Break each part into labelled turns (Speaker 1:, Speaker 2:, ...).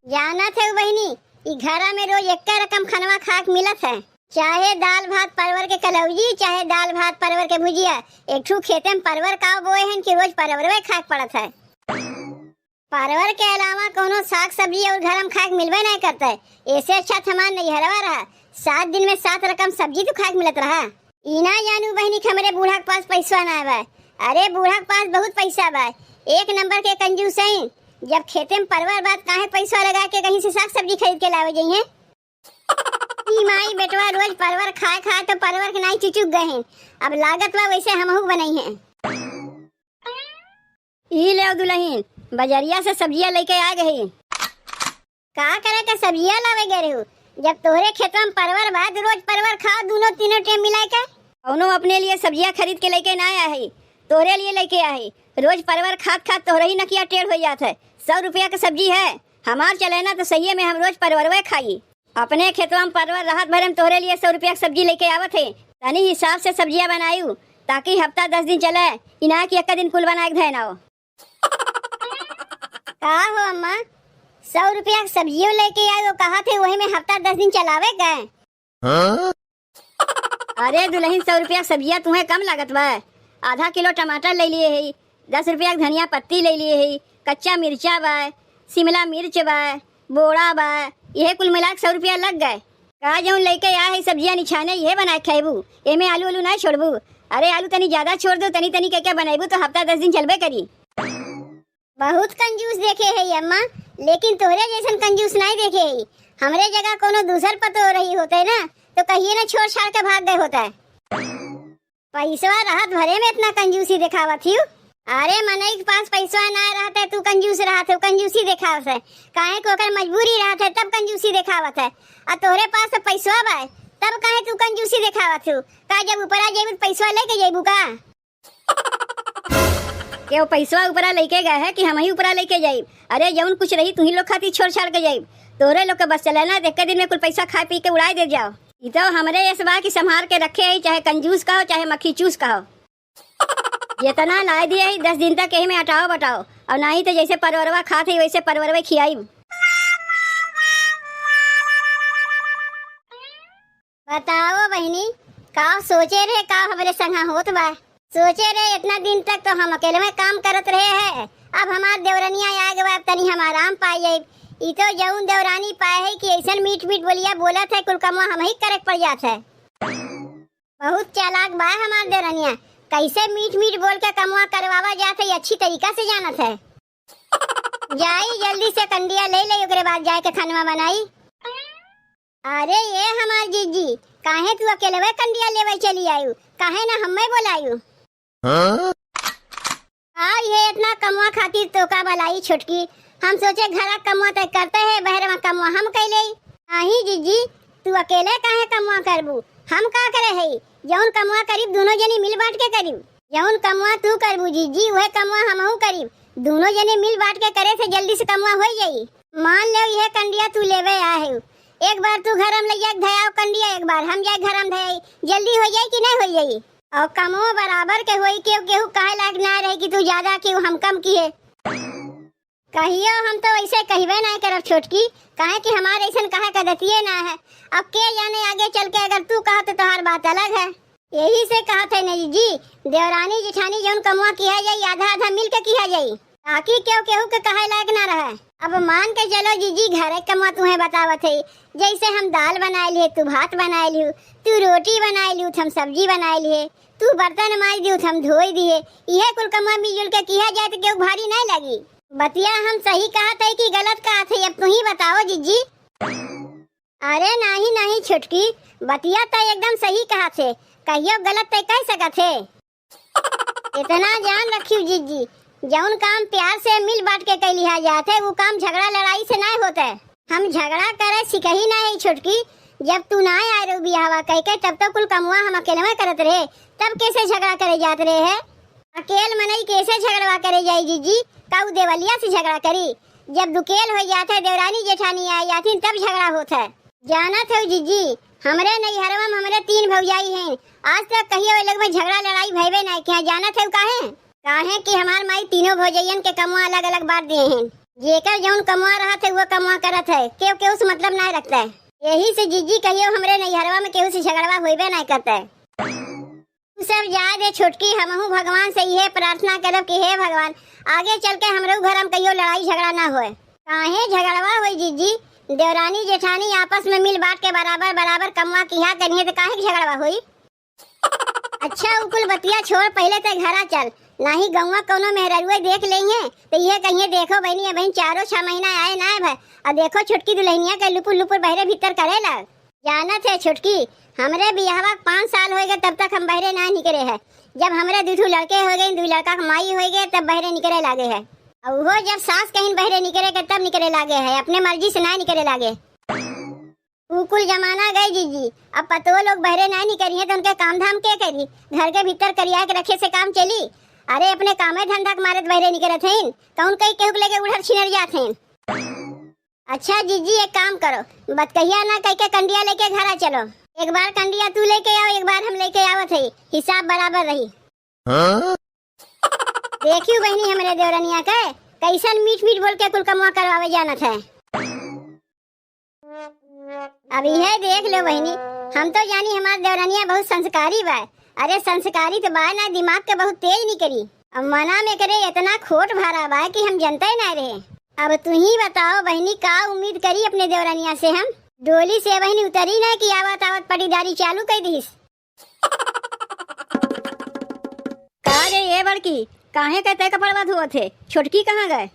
Speaker 1: जाना थे बहनी, ई घरा में रोज एक रकम खनवा खाक मिलत है। चाहे दाल भात परवर के कलौजी, चाहे दाल भात परवर के भुजिया। एक ठू खेते में परवर का बोए हैं कि रोज परवरवे खाक पड़त है। परवर के अलावा कोनो साग सब्जी और घर में खाक मिलवे नहीं करता है। ऐसे अच्छा हमार नैहरवा रहा, 7 दिन में 7 रकम सब्जी तो खाक मिलत रहा। इना जानू बहनी हमरे बूढ़ा के पास पैसा ना बा। अरे बूढ़ा के पास बहुत पैसा बा, 1 नंबर के कंजूस है। जब खेते में परवर बात काहे पैसा लगा के कहीं से साग सब्जी खरीद के लावे जाइए। माई बेटवा रोज परवर खाए खाए तो परवर के नहीं चुचुक गए हैं। अब लागत बा वैसे हमहू बनाई है। ई ले दुल्हन, बाजारिया से सब्जियां लेके आ गई। का करे के सब्जियां लावे गए हो? जब तोहरे खेत में परवर बा तो रोज परवर खाओ, दोनों तीनों टाइम मिला के। कौनो अपने लिए सब्जियां खरीद के लेके ना आया है, तोरे लिए लेके आया है। रोज परवर खात खात तोहरे ही नकिया टेढ़ हो जाता है। 100 रुपया की सब्जी है, हमार चले ना तो सही में हम रोज परवरवे खाई। अपने खेतवा में परवर राहत भरे में तोहरे लिए 100 रुपया की सब्जी लेके आवत है। तनी हिसाब से सब्जियां बनायू ताकि हफ्ता 10 दिन चले, इना की 1 दिन कुल बना के धैना हो। का हो अम्मा, 100 रुपया की सब्जियों लेके आए, कहा थे वही में हफ्ता 10 दिन चलावे गए। अरे दुल्हन, 100 रुपया सब्जियां तुम्हें कम लागत बा। आधा किलो टमाटर ले लिए है, 10 रुपया की धनिया पत्ती ले लिए है, कच्चा मिर्चा बा, शिमला मिर्च बा, बोड़ा बा, यह कुल मिला के 100 रुपया लग गए। का जो लेके आया है सब्जियां निछाने ये बना के खाएबू, एमे आलू आलू ना छोड़बू। अरे आलू तनी ज्यादा छोड़ दो, तनी तनी क्या बनाएबू तो हफ्ता 10 दिन चलबे करी। बहुत कंजूस देखे है अम्मा, लेकिन तोहरे जैसन कंजूस नहीं देखे है। हमरे जगह कोनो दूसर पतो हो रही होते ना तो कहिए ना छोड़ छाड़ के भाग गए होता है। पैसा राहत भरे में इतना कंजूसी दिखावा थी। अरे मनई के पास पैसा ना रहता है, तू कंजूस रहत है, कंजूसी दिखावत है। काहे को ओकर मजबूरी रहत है तब कंजूसी दिखावत है। और तोहरे पास तो पैसा बा तब काहे तू कंजूसी दिखावत हो? का जब ऊपरा जेबू पैसा लेके जेबू का? के वो पैसा ऊपरा लेके गए है कि हम ही ऊपरा लेके जाइब? अरे जौन कुछ रही तू ही लोग खाती छोड़ छाड़ के जाइब। तोहरे लोग के बस चले ना, देख के दिन में कुल पैसा खा पी के उड़ाए दे जाओ। ये तो हमरे इस बात की संभाल के रखे है, चाहे कंजूस कहो चाहे मक्खी चूस कहो। जितना ला दिए है 10 दिन तक यही में हटाओ बटाओ, और नहीं तो जैसे परवरवा खाते वैसे परवरवे खियाई। बताओ बहनी, का सोचे रहे का हमारे संग होत बा? सोचे रहे इतना दिन तक तो हम अकेले में काम करत रहे हैं। अब हमार देवरनिया आ गए, तनी हम आराम पाई जाए। ई तो जौन देवरानी पाए है कि ऐसा मीठ मीठ बोलिया बोला था, कुल कमवा हम ही करे पड़ जाता है। बहुत चालाक बा हमार देवरनिया, कैसे मीठ मीठ बोल के कमवा करवावा जाता है, अच्छी तरीका से जानत है। जाई जल्दी से कंडिया ले ले, ओकरे बाद जाए के खानवा बनाई। अरे ये हमार जीजी, काहे तू अकेले वे कंडिया लेवे चली आयु, काहे ना हमें बोलायु? हाँ ये इतना कमवा खातिर तो का भलाई छोटकी, हम सोचे घरा कमवा तक करते है, बहरे में कमवा हम कैले। नहीं जीजी, तू अकेले काहे कमवा करबू? हम का करे है, जौन कमवा करीब दोनों जनी मिल बांट के करीब। जौन कमवा तू करबू जीजी वह कमवा हमहू करीब, दोनों जने मिल बांट के करे से जल्दी से कमवा हो जाई। मान ले यह कंडिया तू लेवे आए, एक बार तू घर में ले जाके धयाओ कंडिया, एक बार हम जाए घर में धयाई, जल्दी हो जाए कि नहीं हो जाई? और कमो बराबर के होई, केहू केहू काहे लायक ना रहे कि तू ज्यादा केहू हम कम किए। कहियो हम तो ऐसे कहवे नहीं करब छोटकी, काहे कि हमारे ऐसा कहे का दतिये ना है। अब के जाने आगे चल के अगर तू कहा तो तुम्हार बात अलग है। यही से कहा थे नहीं जी, देवरानी जेठानी जौन कमवा किया जाई आधा आधा मिल के किया जाई, ताकि केहू केहू के कहे लायक ना रहे। अब मान के चलो जीजी, घरे कमवा तुम्हें बतावत है, जैसे हम दाल बनाए लिए, तू भात बनाए लियो, तू रोटी बनाए लियो, हम सब्जी बनाए लिए, तू बर्तन माज दियो, हम धोई दिए। यह कुल कमवा मिलजुल के किया जाए तो केहू भारी नहीं लगी। बतिया हम सही कहा थे कि गलत कहा थे, अब तू ही बताओ जीजी। अरे नहीं नहीं छोटकी, बतिया तो एकदम सही कहा थे, कहियो गलत तो कह सका थे। इतना जान रखियो जीजी, जौन काम प्यार से मिल बांट के कह लिया जाते वो काम झगड़ा लड़ाई से नहीं होता है। हम झगड़ा करे सिकही नहीं छोटकी, जब तू ना आए रो बियाहवा कह के तब तो कुल कमुआ हम अकेले में करत रहे, तब कैसे झगड़ा करे जाते रहे है? अकेल मनई कैसे झगड़वा करे जाई जीजी? काऊ देवलिया से झगड़ा करी? जब दुकेल हो जाता है देवरानी जेठानी आ जाती तब झगड़ा होता है। जाना थे जीजी, हमरे नैहरवा में हमरे 3 भौजाई हैं, आज तक कहियो अलग में झगड़ा लड़ाई भइबे नहीं किया। जाना थे काहे कि हमार माई तीनों भौजैयन के कमुआ अलग अलग बांट दिए हैं। जेकर जौन कमा रहा थे वो कमा करत है, केहू केहू से मतलब नहीं रखता है। यही से जीजी कहियो हमरे नैहरवा में केहू से झगड़वा होइबे नहीं करता है। तू सब जा दे छोटकी, हमहू भगवान से यह प्रार्थना करब कि हे भगवान आगे चल के हमरे घर में कहियो लड़ाई झगड़ा ना होए। काहे झगड़वा होई जीजी? देवरानी जेठानी आपस में मिल बांट के बराबर बराबर कमवा किया करिए तो काहे झगड़वा होई? अच्छा उकुल बतिया छोड़, पहले ते घरा चल, नाही गौवा कोनो मेहररुआ देख लेंगे तो ये कहिए देखो बहनी बहन 4-6 महीना आए ना भाई, और देखो छुटकी दुल्हनिया के लुपुर लुपुर बहरे भीतर करेला। जानत है छुटकी, हमरे बियाहवा 5 साल हो गए तब तक हम बहरे ना निकले है। जब हमरे 2 लड़के हो गए, 2 लड़का कमाई हो गए तब बहरे निकले लागे है। और वो जब सास कहीं बहरे निकले के तब निकले लागे है, अपने मर्जी से ना निकले लागे। कुल जमाना गए जीजी, अब पतो लोग बहरे ना निकलिए तो उनके काम धाम के करी? घर के भीतर करिया के रखे से काम चली? अरे अपने कामे धंधा के मारे बहरे निकले थे, कौन कहीं केहू लेके उधर छिनर जाते। अच्छा जीजी एक काम करो, बतकहिया ना कह के कंडिया लेके घरा चलो। एक बार कंडिया तू लेके आओ, एक बार हम लेके आवत है, हिसाब बराबर रही। देखियो बहनी हमरे देवरनिया के कैसन मीठ मीठ बोल के कुल कमवा करवावे जानत है। अब यह देख लो बहनी, हम तो जानी हमार देवरनिया बहुत संस्कारी बा। अरे संस्कारी तो बा ना, दिमाग के बहुत तेज निकली। अब मना में करे इतना खोट भरा बा कि हम जनते ना रहे। अब तू ही बताओ बहनी, का उम्मीद करी अपने देवरनिया से हम? डोली से बहनी उतरी ना कि आवत आवत पटीदारी चालू कर दीस।
Speaker 2: का रे ये बड़की, काहे कहते कपड़वा धोवत थे? छोटकी कहाँ गए?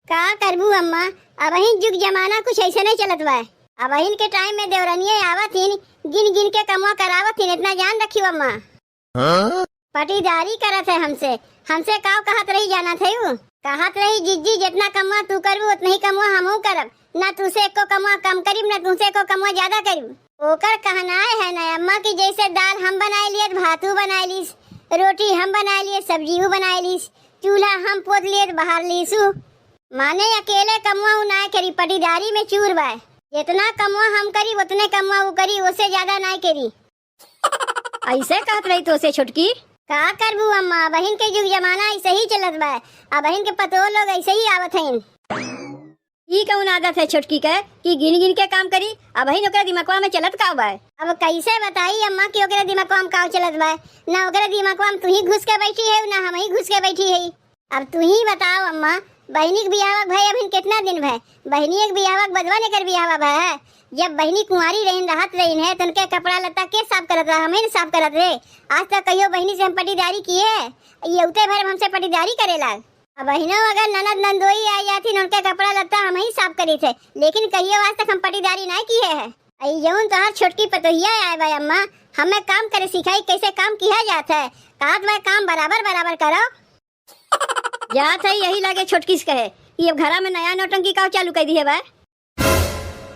Speaker 1: का करबू अम्मा, अब जुग जमाना कुछ ऐसे नहीं चलत बा। अब के टाइम में देवरनिया आवत हिन, गिन गिन के कमवा करावत हिन, इतना जान रखियो अम्मा। पटीदारी करत है हमसे, हमसे का कहत रही जाना थे? कहत रही जिज्जी जितना कमवा तू करबू उतना ही कमवा हमहू करब, ना तुसे को कमवा कम करीब ना तुसे को कमवा ज्यादा करीब। ओकर कहना है ना अम्मा की जैसे दाल हम बनाए लिए, भातू बनाए लीस, रोटी हम बनाए लिए, सब्जी बनाए लीस, चूल्हा हम पोत लिए बाहर लीसू। माने अकेले कमवा ना करी, पटीदारी में चूर बा। जितना कमवा हम करी उतने कमवा वो करी, उससे ज्यादा ना करी।
Speaker 2: ऐसे कहत रही तो से छोटकी?
Speaker 1: का करबू अम्मा, बहन के जुग जमाना ऐसे ही चलत बा। अब बहन के पतो लोग ऐसे ही आवत हैं।
Speaker 2: ई कौन आदत है छोटकी के कि गिन गिन के काम करी? अब बहन ओकरा दिमागवा में चलत का बा?
Speaker 1: अब कैसे बताई अम्मा कि ओकरा दिमागवा में का चलत बा? ना ओकरा दिमागवा में तू ही घुस के बैठी है, ना हम ही घुस के बैठी है। अब तू ही बताओ अम्मा, बहनी के बियाहवा भाई अभी कितना दिन भाई? बहनी एक बियाहवा बदवा लेकर बियाहवा भाई। जब बहनी कुंवारी रही रहत रही है तो उनके कपड़ा लत्ता के साफ करत रहा, हमें साफ करत रहे। आज तक कहियो बहनी से हम पटीदारी किए? ये उते भर हमसे पटीदारी करेला। अब बहनों अगर ननद नंदोई आ जाती उनके कपड़ा लत्ता हम ही साफ करी थे, लेकिन कहियो आज तक हम पटीदारी नहीं किए है। जौन तो हर छोटकी पतोहिया आए भाई अम्मा, हमें काम करे सिखाई कैसे काम किया जाता है। कहत मैं काम बराबर बराबर करो।
Speaker 2: जात है यही लगे छोटकी से कहे कि अब घरा में नया नौटंकी का चालू कर दी है भाई।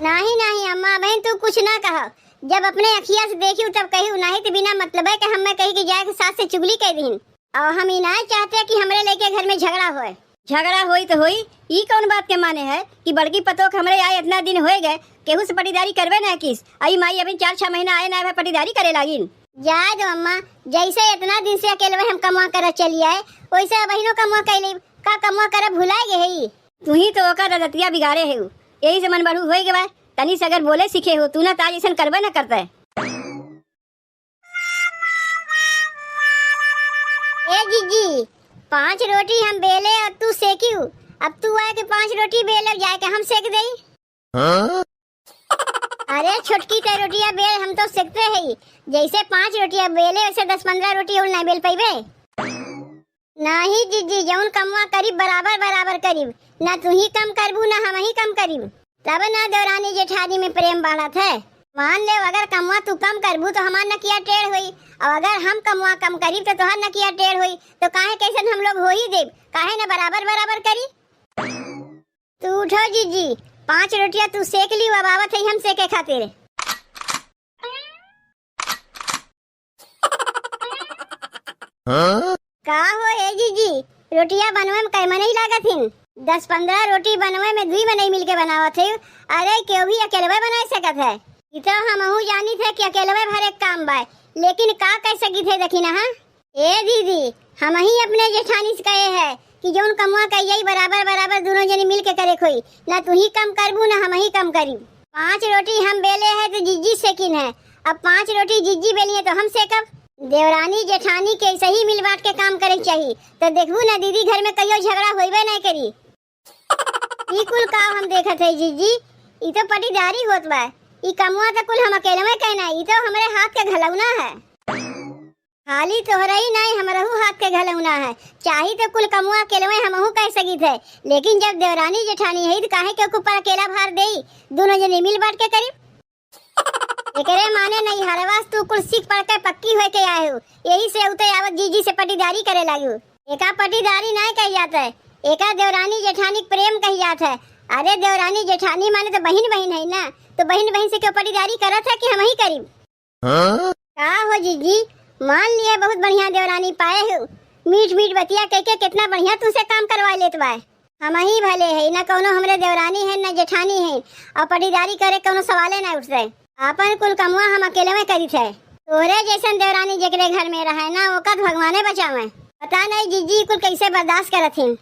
Speaker 1: नहीं नहीं अम्मा बहन तू कुछ ना कहो, जब अपने अखिया से देखी तब कही, नहीं तो बिना मतलब है कि हम कही कि जाए सास से चुगली कर दी। और हम ही नहीं चाहते कि हमरे लेके घर में झगड़ा होए।
Speaker 2: झगड़ा होई तो होई, ई कौन बात के माने है कि बड़की पतो के हमरे आए इतना दिन हो गए, केहू से पटीदारी करवे ना किस? आई माई अभी 4-6 महीना आए ना पटीदारी करे लागिन।
Speaker 1: जाए दो अम्मा, जैसे इतना दिन से अकेले हम कमा कर चली आए वैसे बहनों कमा कैले का कमा कर भुलाए गए।
Speaker 2: तू ही तो ओकर रतिया बिगाड़े है, यही से मन बढ़ू हो गए। तनी से अगर बोले सीखे हो तू ना ताज ऐसा करबे ना करते।
Speaker 1: ए जीजी 5 रोटी हम बेले और तू सेकियो, अब तू आए के 5 रोटी बेले जाए के हम सेक दे। अरे छोटकी का रोटियां बेल हम तो सेकते हैं, जैसे 5 रोटियां बेले वैसे 10-15 रोटी और नहीं बेल पाइबे। नहीं जीजी जौन कमवा करीब बराबर बराबर करीब, ना तू ही कम करबू ना हम ही कम करीब, तब ना देवरानी जेठानी में प्रेम बढ़त है। मान ले अगर कमवा तू कम करबू तो हमार नकिया टेढ़ हुई, और अगर हम कमवा कम करीब तो तुहार नकिया टेढ़ हुई, तो काहे कैसे हम लोग हो ही देब? काहे ना बराबर बराबर करी? तू उठो जीजी, 5 रोटियां तू सेक ली, अब आवत है हम सेके खातिर। का हो ए जीजी, रोटियां बनवे में कैमा नहीं लागत हिन? 10-15 रोटी बनवे में 2 नहीं मिलके बनावत है। अरे क्यों भी अकेले बना सकत है? इतो हमहू जानी थे कि अकेले भर एक काम बा, लेकिन का कह सकी थे देखी ना। ए दीदी हम ही अपने जेठानी से कहे है कि जौन कमुआ कहिए बराबर बराबर दोनों जने मिल के करे खोई, ना तू ही कम करबू ना हम ही कम करी। 5 रोटी हम बेले है तो जिज्जी सेकिन है, अब 5 रोटी जिज्जी बेली है तो हम सेकब। देवरानी जेठानी के सही मिल बांट के काम करे चाहिए, तो देखबू ना दीदी घर में कहियो झगड़ा होइबे नहीं करी। ई कुल काम हम देखत है जिज्जी, ई तो पटीदारी होत बा। ई कमुआ तो कुल हम अकेले में कहना, ई तो हमारे हाथ के घलौना है। खाली तोहरा ही नहीं हमरहू हाथ के घलौना है, चाही तो कुल कमुआ अकेले में हमहू कह सकी थे, लेकिन जब देवरानी जेठानी है तो काहे के ऊपर अकेला भार देई, दोनों जने मिल बांट के करी। एकरे माने नहीं हरवास तू कुल सीख पढ़ के पक्की होए के आए हो, यही से उते आवत जीजी से पटीदारी करे लागू। एका पटीदारी नहीं कही जाता है, एका देवरानी जेठानी प्रेम कही जाता है। अरे देवरानी जेठानी माने तो बहन बहन है ना, तो बहन बहन से क्यों पटीदारी करत है कि हम ही करी। का हो जीजी, मान लिए बहुत बढ़िया देवरानी पाए हो, मीठ मीठ बतिया कह के कितना बढ़िया तुमसे काम करवा लेत बा। हम ही भले है ना, कोनो हमरे देवरानी है ना जेठानी है, और पटीदारी करे कोनो सवाले ना उठते। आपन कुल कमुआ हम अकेले में करी थे, तोरे जैसन देवरानी जेकरे घर में रहे ना ओका भगवाने बचावे। पता नहीं जीजी कुल कैसे बर्दाश्त करत हैं।